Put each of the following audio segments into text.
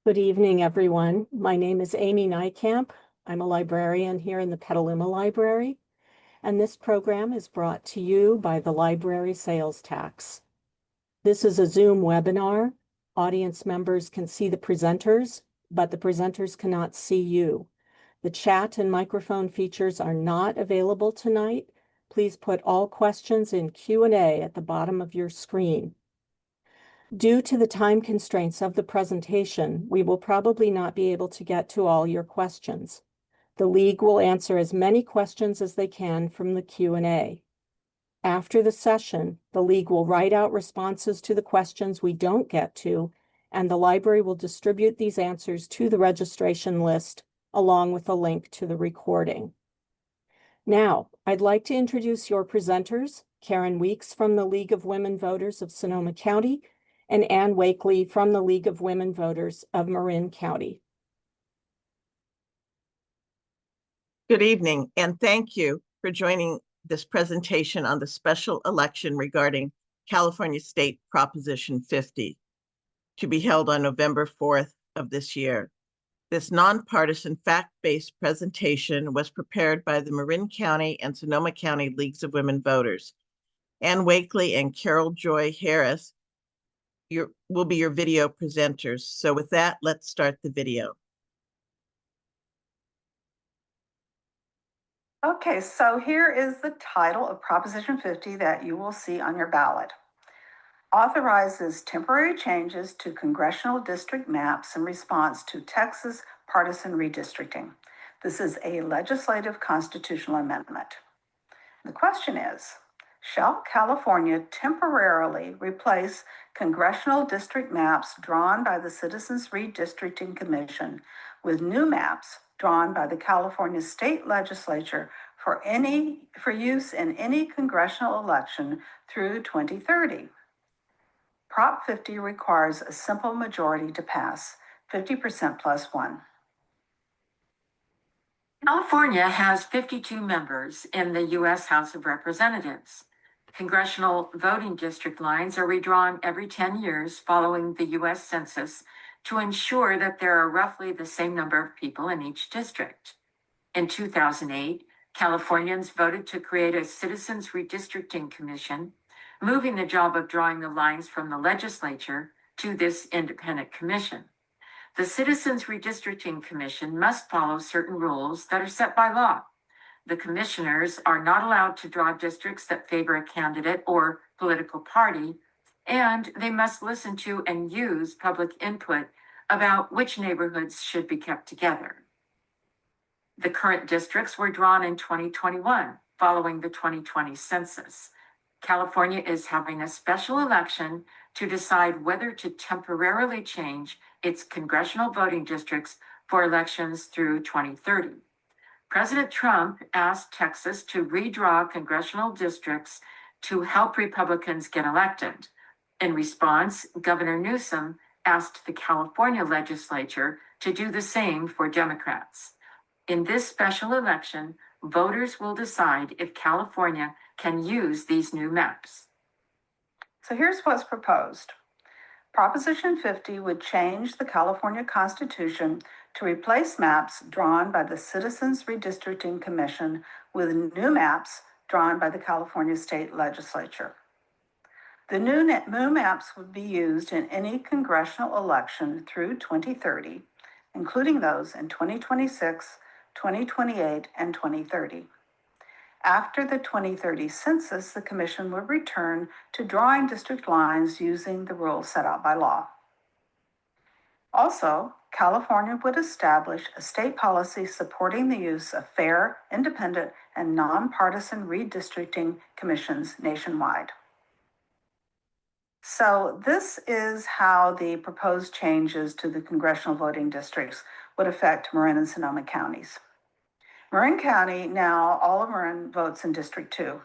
Good evening, everyone. My name is Amy Nijkamp. I'm a librarian here in the Petaluma Library, and this program is brought to you by the library sales tax. This is a Zoom webinar. Audience members can see the presenters, but the presenters cannot see you. The chat and microphone features are not available tonight. Please put all questions in Q&A at the bottom of your screen. Due to the time constraints of the presentation, we will probably not be able to get to all your questions. The League will answer as many questions as they can from the Q&A. After the session, the League will write out responses to the questions we don't get to, and the library will distribute these answers to the registration list along with a link to the recording. Now, I'd like to introduce your presenters, Karen Weeks from the League of Women Voters of Sonoma County, and Ann Wakeley from the League of Women Voters of Marin County. Good evening, and thank you for joining this presentation on the special election regarding California State Proposition 50 to be held on November 4th of this year. This nonpartisan fact-based presentation was prepared by the Marin County and Sonoma County Leagues of Women Voters. Ann Wakeley and Carol Joy Harris will be your video presenters. So with that, let's start the video. Okay, so here is the title of Proposition 50 that you will see on your ballot. Authorizes temporary changes to congressional district maps in response to Texas partisan redistricting. This is a legislative constitutional amendment. The question is, shall California temporarily replace congressional district maps drawn by the Citizens Redistricting Commission with new maps drawn by the California State Legislature for use in any congressional election through 2030? Prop 50 requires a simple majority to pass, 50% plus one. California has 52 members in the U.S. House of Representatives. Congressional voting district lines are redrawn every 10 years following the U.S. Census to ensure that there are roughly the same number of people in each district. In 2008, Californians voted to create a Citizens Redistricting Commission, moving the job of drawing the lines from the legislature to this independent commission. The Citizens Redistricting Commission must follow certain rules that are set by law. The commissioners are not allowed to draw districts that favor a candidate or political party, and they must listen to and use public input about which neighborhoods should be kept together. The current districts were drawn in 2021, following the 2020 census. California is having a special election to decide whether to temporarily change its congressional voting districts for elections through 2030. President Trump asked Texas to redraw congressional districts to help Republicans get elected. In response, Governor Newsom asked the California legislature to do the same for Democrats. In this special election, voters will decide if California can use these new maps. So here's what's proposed. Proposition 50 would change the California Constitution to replace maps drawn by the Citizens Redistricting Commission with new maps drawn by the California State Legislature. The new maps would be used in any congressional election through 2030, including those in 2026, 2028, and 2030. After the 2030 census, the commission would return to drawing district lines using the rules set out by law. Also, California would establish a state policy supporting the use of fair, independent, and nonpartisan redistricting commissions nationwide. So this is how the proposed changes to the congressional voting districts would affect Marin and Sonoma counties. Marin County, now all of Marin votes in District 2.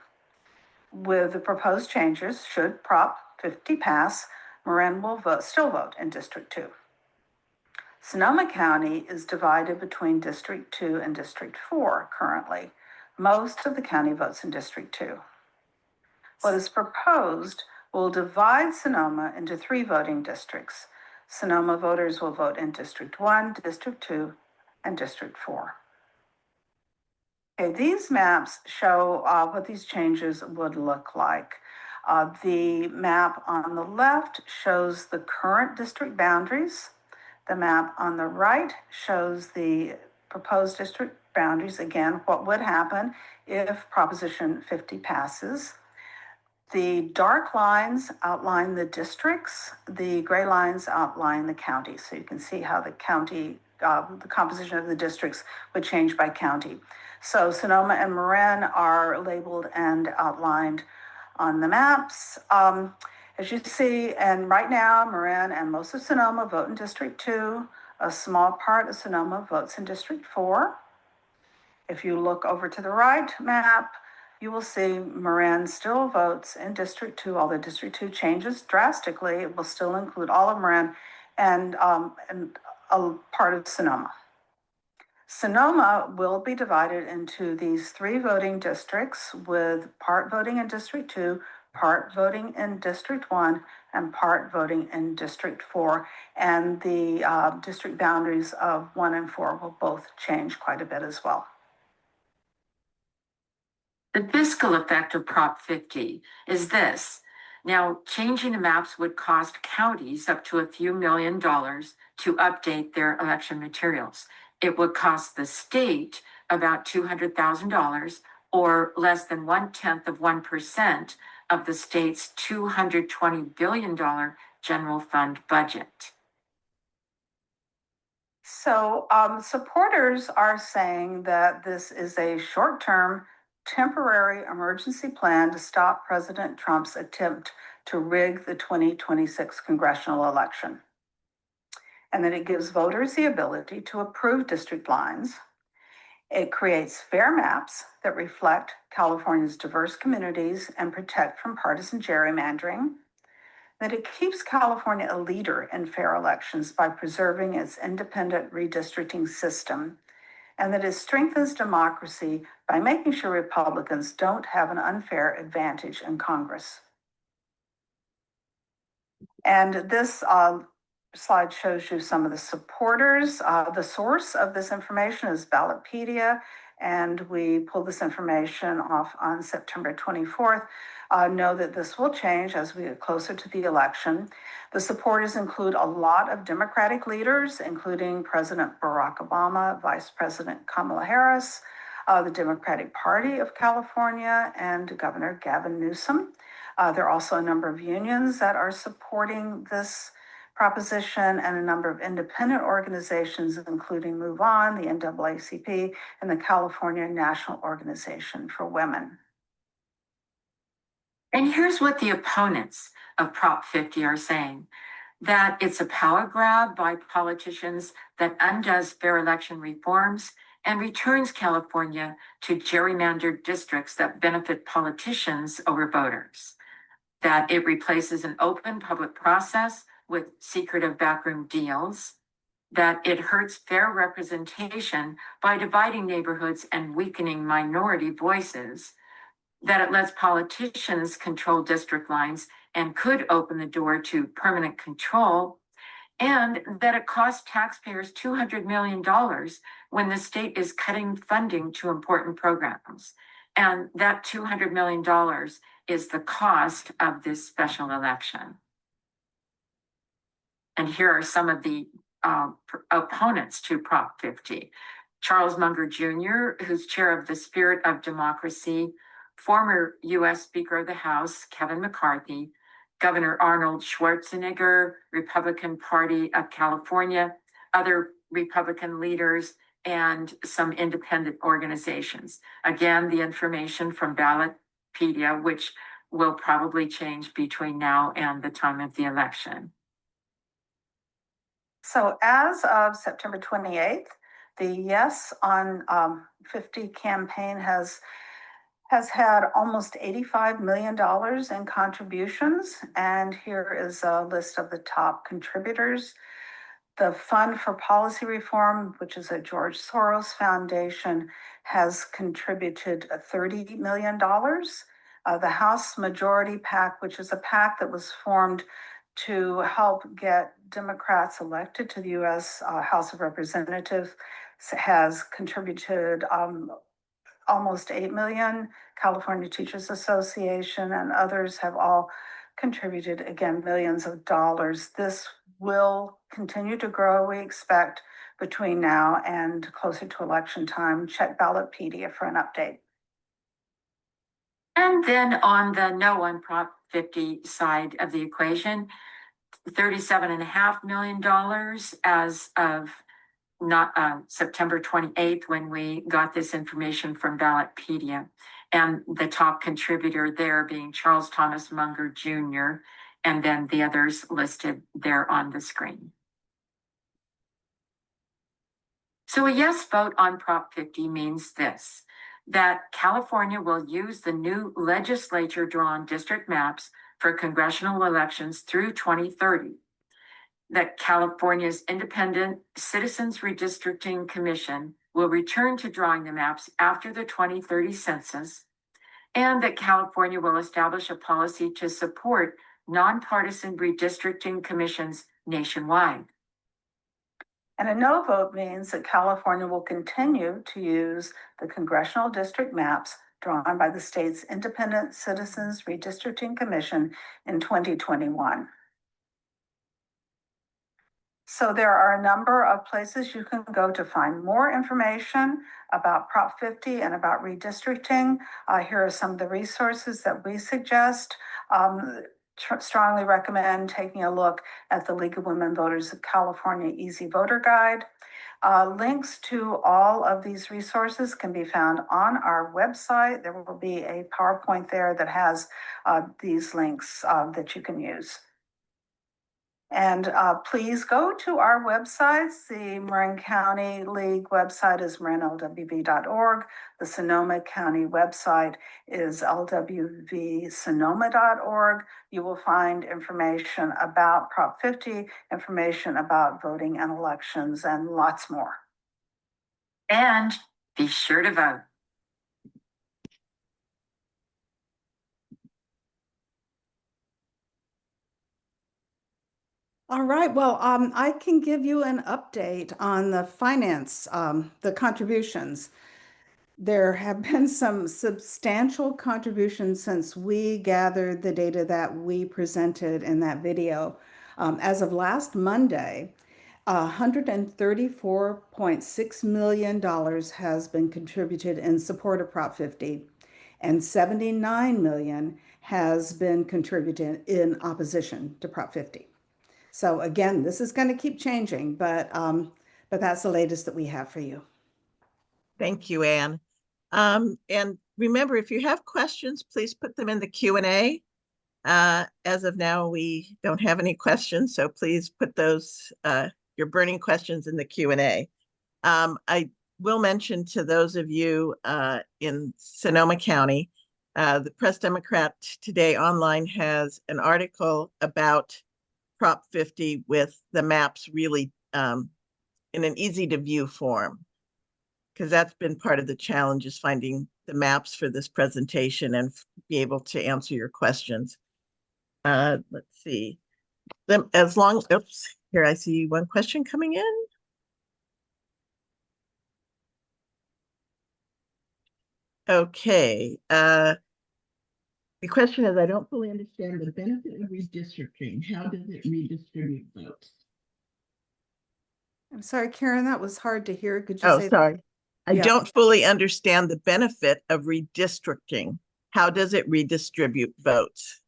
With the proposed changes, should Prop 50 pass, Marin will still vote in District 2. Sonoma County is divided between District 2 and District 4 currently. Most of the county votes in District 2. What is proposed will divide Sonoma into 3 voting districts. Sonoma voters will vote in District 1, District 2, and District 4. Okay, these maps show what these changes would look like. The map on the left shows the current district boundaries. The map on the right shows the proposed district boundaries. Again, what would happen if Proposition 50 passes. The dark lines outline the districts. The gray lines outline the county. So you can see how the county, the composition of the districts would change by county. So Sonoma and Marin are labeled and outlined on the maps. As you see, and right now, Marin and most of Sonoma vote in District 2. A small part of Sonoma votes in District 4. If you look over to the right map, you will see Marin still votes in District 2, although District 2 changes drastically. It will still include all of Marin and a part of Sonoma. Sonoma will be divided into these 3 voting districts, with part voting in District 2, part voting in District 1, and part voting in District 4. And the district boundaries of 1 and 4 will both change quite a bit as well. The fiscal effect of Prop 50 is this. Now, changing the maps would cost counties up to a few $1 million to update their election materials. It would cost the state about $200,000, or less than 1/10% of the state's $220 billion general fund budget. So supporters are saying that this is a short-term, temporary emergency plan to stop President Trump's attempt to rig the 2026 congressional election, and that it gives voters the ability to approve district lines. It creates fair maps that reflect California's diverse communities and protect from partisan gerrymandering. That it keeps California a leader in fair elections by preserving its independent redistricting system, and that it strengthens democracy by making sure Republicans don't have an unfair advantage in Congress. And this slide shows you some of the supporters. The source of this information is Ballotpedia, and we pulled this information off on September 24th. Know that this will change as we get closer to the election. The supporters include a lot of Democratic leaders, including President Barack Obama, Vice President Kamala Harris, the Democratic Party of California, and Governor Gavin Newsom. There are also a number of unions that are supporting this proposition, and a number of independent organizations, including Move On, the NAACP, and the California National Organization for Women. And here's what the opponents of Prop 50 are saying: that it's a power grab by politicians that undoes fair election reforms and returns California to gerrymandered districts that benefit politicians over voters. That it replaces an open public process with secretive backroom deals. That it hurts fair representation by dividing neighborhoods and weakening minority voices. That it lets politicians control district lines and could open the door to permanent control, and that it costs taxpayers $200 million when the state is cutting funding to important programs. And that $200 million is the cost of this special election. And here are some of the opponents to Prop 50. Charles Munger Jr., who's chair of the Spirit of Democracy, former U.S. Speaker of the House, Kevin McCarthy, Governor Arnold Schwarzenegger, Republican Party of California, other Republican leaders, and some independent organizations. Again, the information from Ballotpedia, which will probably change between now and the time of the election. So as of September 28th, the Yes on 50 campaign has had almost $85 million in contributions. And here is a list of the top contributors. The Fund for Policy Reform, which is a George Soros Foundation, has contributed $30 million. The House Majority PAC, which is a PAC that was formed to help get Democrats elected to the U.S. House of Representatives has contributed almost 8 million. California Teachers Association and others have all contributed, again, millions of dollars. This will continue to grow, we expect, between now and closer to election time. Check Ballotpedia for an update. And then on the no on Prop 50 side of the equation, $37.5 million as of September 28th, when we got this information from Ballotpedia, and the top contributor there being Charles Thomas Munger Jr., and then the others listed there on the screen. So a yes vote on Prop 50 means this: that California will use the new legislature-drawn district maps for congressional elections through 2030. That California's Independent Citizens Redistricting Commission will return to drawing the maps after the 2030 census, and that California will establish a policy to support nonpartisan redistricting commissions nationwide. And a no vote means that California will continue to use the congressional district maps drawn by the state's Independent Citizens Redistricting Commission in 2021. So there are a number of places you can go to find more information about Prop 50 and about redistricting. Here are some of the resources that we suggest. Strongly recommend taking a look at the League of Women Voters of California Easy Voter Guide. Links to all of these resources can be found on our website. There will be a PowerPoint there that has these links that you can use. And please go to our websites. The Marin County League website is marinlwv.org. The Sonoma County website is lwvsonoma.org. You will find information about Prop 50, information about voting and elections, and lots more. And be sure to vote. All right, well, I can give you an update on the finance, the contributions. There have been some substantial contributions since we gathered the data that we presented in that video. As of last Monday, $134.6 million has been contributed in support of Prop 50, and $79 million has been contributed in opposition to Prop 50. So again, this is going to keep changing, but that's the latest that we have for you. Thank you, Anne. And remember, if you have questions, please put them in the Q&A. As of now, we don't have any questions, so please put those, your burning questions in the Q&A. I will mention to those of you in Sonoma County, the Press Democrat today online has an article about Prop 50 with the maps really in an easy to view form, because that's been part of the challenge, is finding the maps for this presentation and be able to answer your questions. Let's see. Oops, here I see one question coming in. Okay. The question is, I don't fully understand the benefit of redistricting. How does it redistribute votes? I'm sorry, Karen, that was hard to hear. Could you Oh, say sorry. I Yeah. don't fully understand the benefit of redistricting. How does it redistribute votes?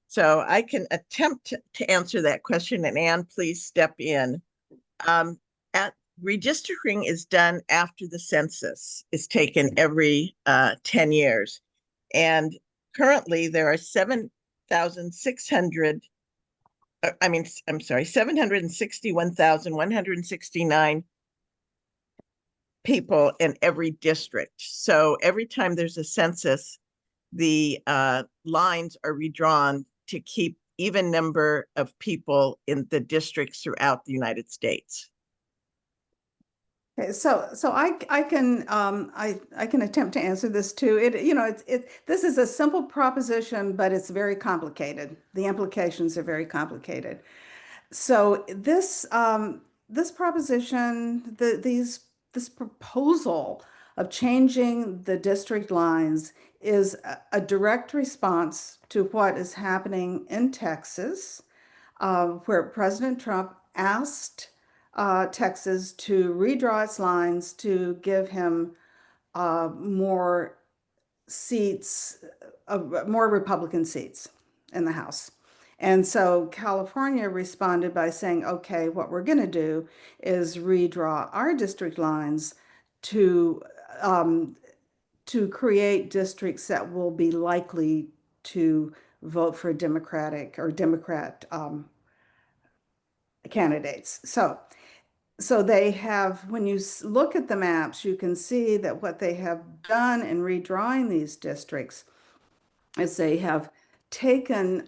So I can attempt to answer that question, and Anne, please step in. Redistricting is done after the census is taken every 10 years. And currently there are 761,169 people in every district. So every time there's a census, the lines are redrawn to keep even number of people in the districts throughout the United States. Okay, so I can I can attempt to answer this too. This is a simple proposition, but it's very complicated. The implications are very complicated. So this proposition, this proposal of changing the district lines is a direct response to what is happening in Texas, where President Trump asked Texas to redraw its lines to give him more seats, more Republican seats in the House. And so California responded by saying, okay, what we're going to do is redraw our district lines to um, to create districts that will be likely to vote for Democratic or Democrat candidates. So they have, when you look at the maps, you can see that what they have done in redrawing these districts is they have taken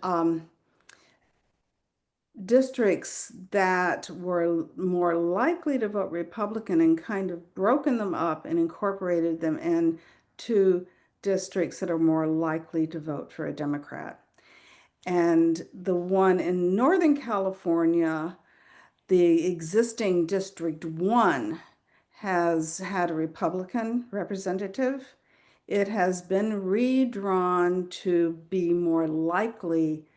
districts that were more likely to vote Republican and kind of broken them up and incorporated them into districts that are more likely to vote for a Democrat. And the one in Northern California, the existing District 1 has had a Republican representative. It has been redrawn to be more likely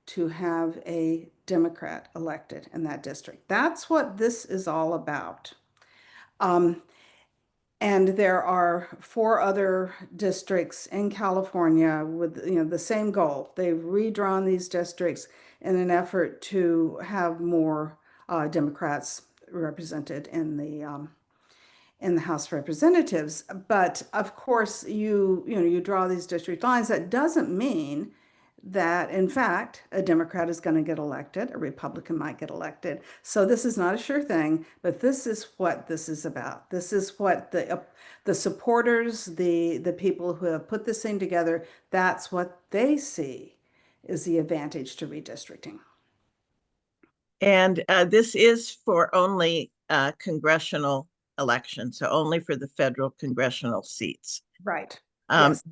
to have a Democrat elected in that district. That's what this is all about. And there are 4 other districts in California with the same goal. They've redrawn these districts in an effort to have more Democrats represented in the House of Representatives. But of course, you draw these district lines. That doesn't mean that, in fact, a Democrat is going to get elected, a Republican might get elected. So this is not a sure thing, but this is what this is about. This is what the supporters, the people who have put this thing together, that's what they see is the advantage to redistricting. And this is for only congressional elections, so only for the federal congressional seats. Right. Yes.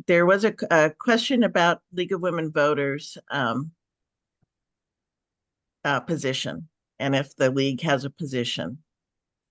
There was a question about League of Women Voters position, and if the league has a position.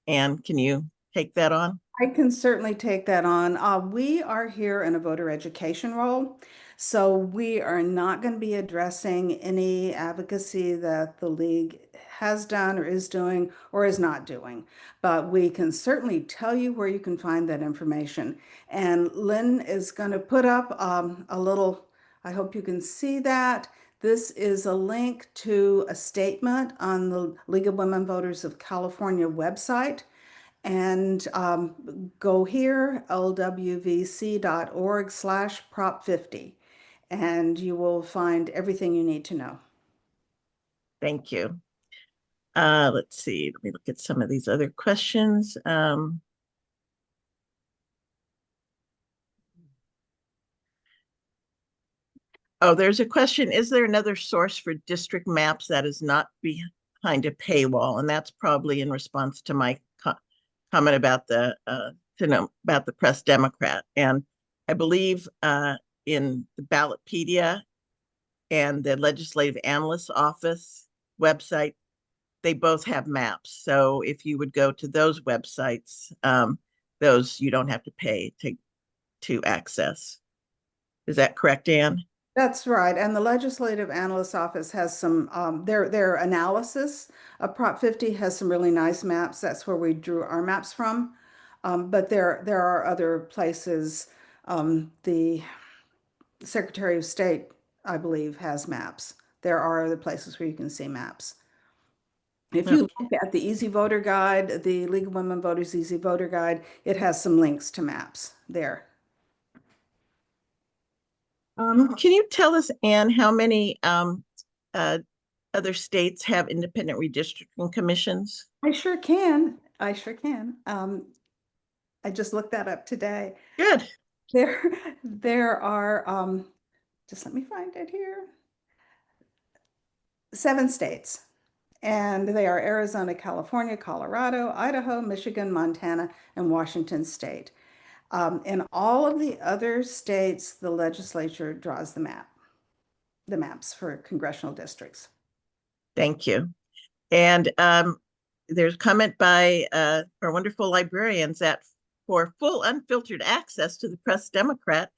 Anne, can you take that on? I can certainly take that on. We are here in a voter education role, so we are not going to be addressing any advocacy that the league has done or is doing or is not doing. But we can certainly tell you where you can find that information. And Lynn is going to put up a little, I hope you can see that. This is a link to a statement on the League of Women Voters of California website. And go here, lwvc.org/prop50, and you will find everything you need to know. Thank you. Let's see, let me look at some of these other questions. Oh, there's a question, is there another source for district maps that is not behind a paywall? And that's probably in response to my comment about the Press Democrat. And I believe in the Ballotpedia and the Legislative Analyst Office website, they both have maps. So if you would go to those websites, those you don't have to pay to access. Is that correct, Anne? That's right. And the Legislative Analyst Office has some, their analysis of Prop 50 has some really nice maps. That's where we drew our maps from. But there are other places. The Secretary of State, I believe, has maps. There are other places where you can see maps. If you look at the Easy Voter Guide, the League of Women Voters Easy Voter Guide, it has some links to maps there. Can you tell us, Anne, how many other states have independent redistricting commissions? I sure can. I sure can. I just looked that up today. Good. There are, just let me find it here. 7 states. And they are Arizona, California, Colorado, Idaho, Michigan, Montana, and Washington State. In all of the other states, the legislature draws the maps for congressional districts. Thank you. And there's comment by our wonderful librarians that for full unfiltered access to the Press Democrat,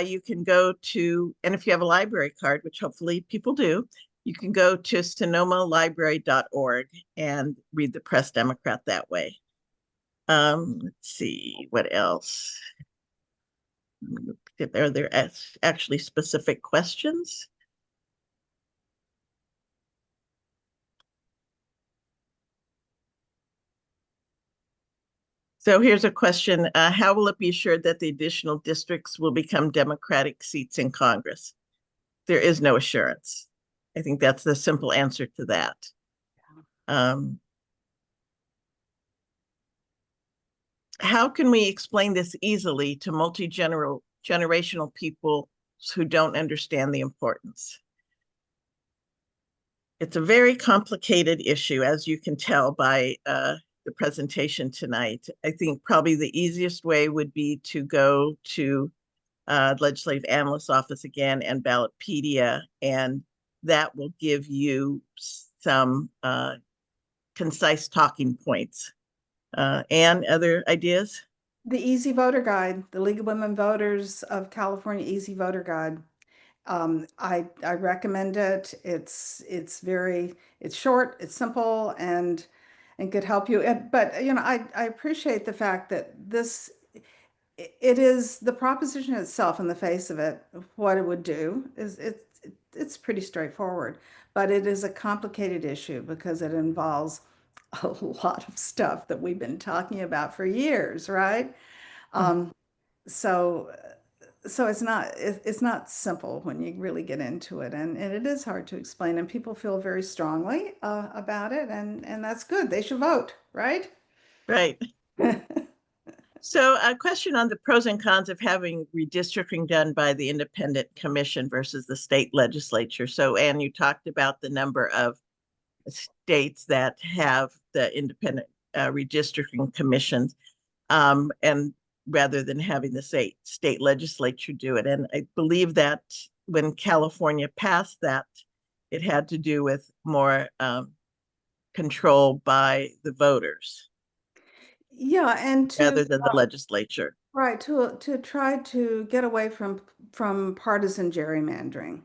you can go to, and if you have a library card, which hopefully people do, you can go to sonomalibrary.org and read the Press Democrat that way. Let's see, what else? Are there actually specific questions? So here's a question. How will it be assured that the additional districts will become Democratic seats in Congress? There is no assurance. I think that's the simple answer to that. How can we explain this easily to multi-generational people who don't understand the importance? It's a very complicated issue, as you can tell by the presentation tonight. I think probably the easiest way would be to go to Legislative Analyst's Office again and Ballotpedia, and that will give you some concise talking points. Anne, other ideas? The Easy Voter Guide, the League of Women Voters of California Easy Voter Guide. I recommend it. It's short, it's simple, and could help you. But I appreciate the fact that it is the proposition itself, in the face of it, what it would do is it's pretty straightforward, but it is a complicated issue because it involves a lot of stuff that we've been talking about for years, right? So it's not simple when you really get into it, and it is hard to explain, and people feel very strongly about it, and that's good. They should vote, right? Right. So a question on the pros and cons of having redistricting done by the independent commission versus the state legislature. So Anne, you talked about the number of states that have the independent redistricting commissions, and rather than having the state legislature do it. And I believe that when California passed that, it had to do with more control by the voters. Yeah, and rather than the legislature. Right, to try to get away from partisan gerrymandering.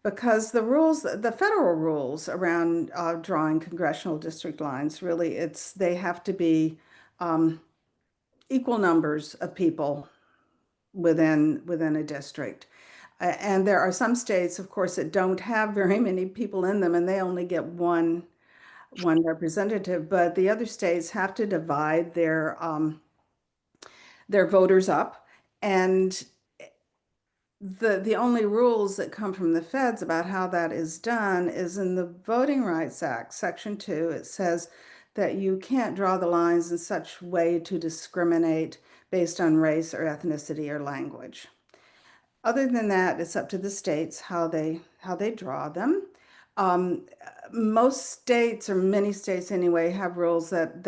Because the federal rules around drawing congressional district lines, really, they have to be equal numbers of people within a district. And there are some states, of course, that don't have very many people in them, and they only get one representative. But the other states have to divide their voters up, and the only rules that come from the feds about how that is done is in the Voting Rights Act, Section 2. It says that you can't draw the lines in such way to discriminate based on race or ethnicity or language. Other than that, it's up to the states how they draw them. Most states, or many states anyway, have rules that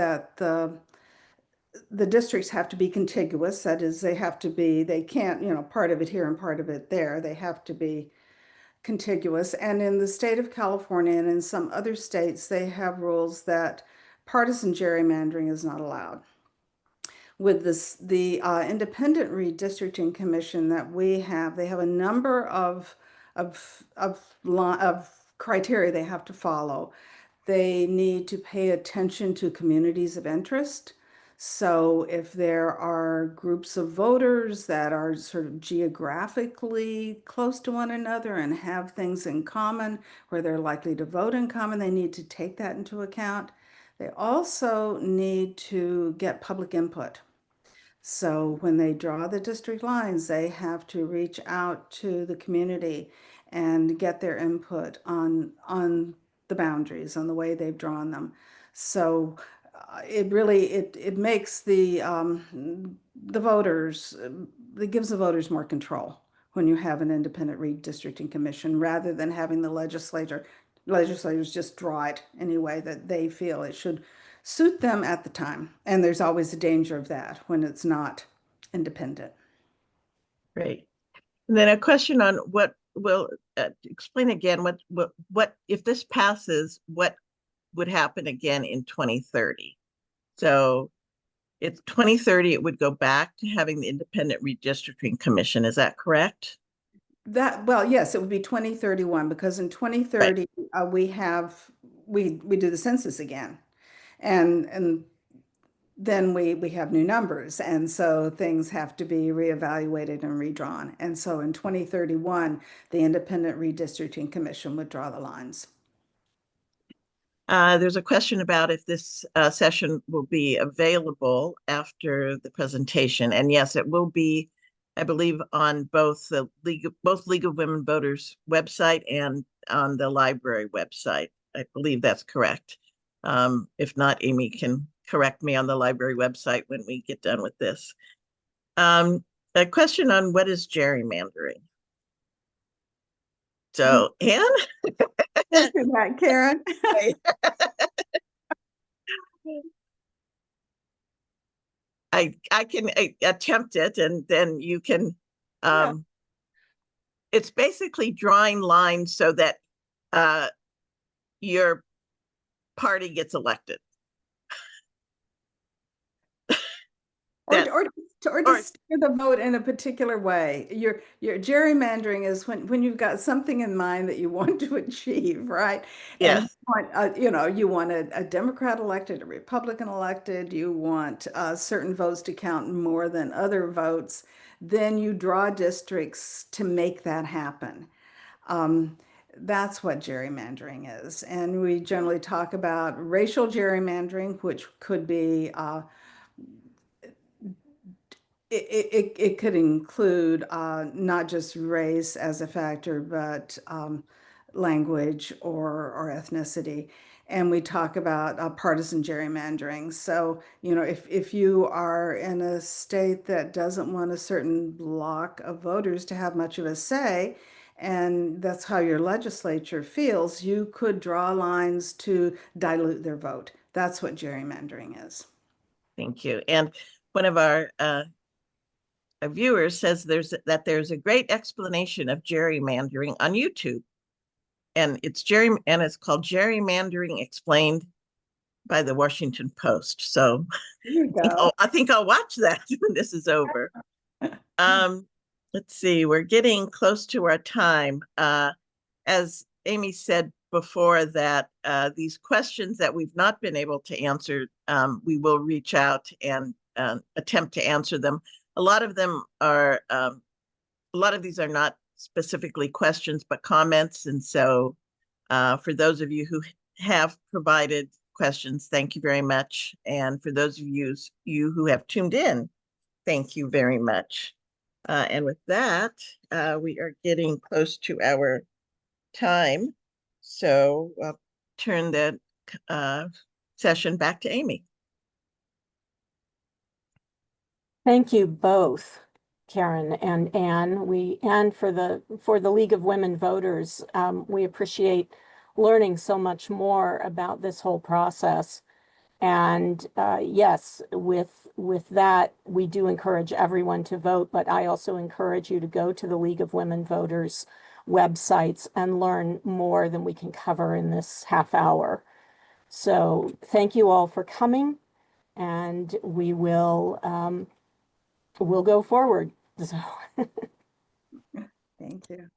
the districts have to be contiguous. That is, they can't, part of it here and part of it there. They have to be contiguous. And in the state of California and in some other states, they have rules that partisan gerrymandering is not allowed. With the Independent Redistricting Commission that we have, they have a number of criteria they have to follow. They need to pay attention to communities of interest. So if there are groups of voters that are sort of geographically close to one another and have things in common where they're likely to vote in common, they need to take that into account. They also need to get public input. So when they draw the district lines, they have to reach out to the community and get their input on the boundaries, on the way they've drawn them. So it makes the voters, it gives the voters more control when you have an independent redistricting commission rather than having the legislature legislators just draw it any way that they feel it should suit them at the time. And there's always a danger of that when it's not independent. Great. And then a question on what will explain again what if this passes, what would happen again in 2030? So it's 2030, it would go back to having the Independent Redistricting Commission. Is that correct? Well, yes, it would be 2031 because in 2030 we do the census again. And then we have new numbers, and so things have to be reevaluated and redrawn. And so in 2031, the Independent Redistricting Commission would draw the lines. There's a question about if this session will be available after the presentation. And yes, it will be, I believe, on both the League of Women Voters website and on the library website. I believe that's correct. If not, Amy can correct me on the library website when we get done with this. A question on what is gerrymandering. So, Anne? Answer that, Karen. I can attempt it, and then you can. It's basically drawing lines so that your party gets elected. Or to steer the vote in a particular way. Your gerrymandering is when you've got something in mind that you want to achieve, right? And Yes. you want a Democrat elected, a Republican elected, you want certain votes to count more than other votes, then you draw districts to make that happen. That's what gerrymandering is. And we generally talk about racial gerrymandering, which could be it could include not just race as a factor, but language or ethnicity. And we talk about partisan gerrymandering. So, if you are in a state that doesn't want a certain block of voters to have much of a say, and that's how your legislature feels, you could draw lines to dilute their vote. That's what gerrymandering is. Thank you. And one of our viewers says there's a great explanation of gerrymandering on YouTube, and it's called Gerrymandering Explained by the Washington Post. So I think I'll watch that when this is over. Let's see, we're getting close to our time. As Amy said before, that these questions that we've not been able to answer, we will reach out and attempt to answer them. A lot of these are not specifically questions, but comments. And so for those of you who have provided questions, thank you very much. And for those of you who have tuned in, thank you very much. And with that, we are getting close to our time. So I'll turn the session back to Amy. Thank you both, Karen and Anne. And for the League of Women Voters, we appreciate learning so much more about this whole process. And yes, with that, we do encourage everyone to vote, but I also encourage you to go to the League of Women Voters websites and learn more than we can cover in this half hour. So thank you all for coming, and we'll go forward. So Thank you.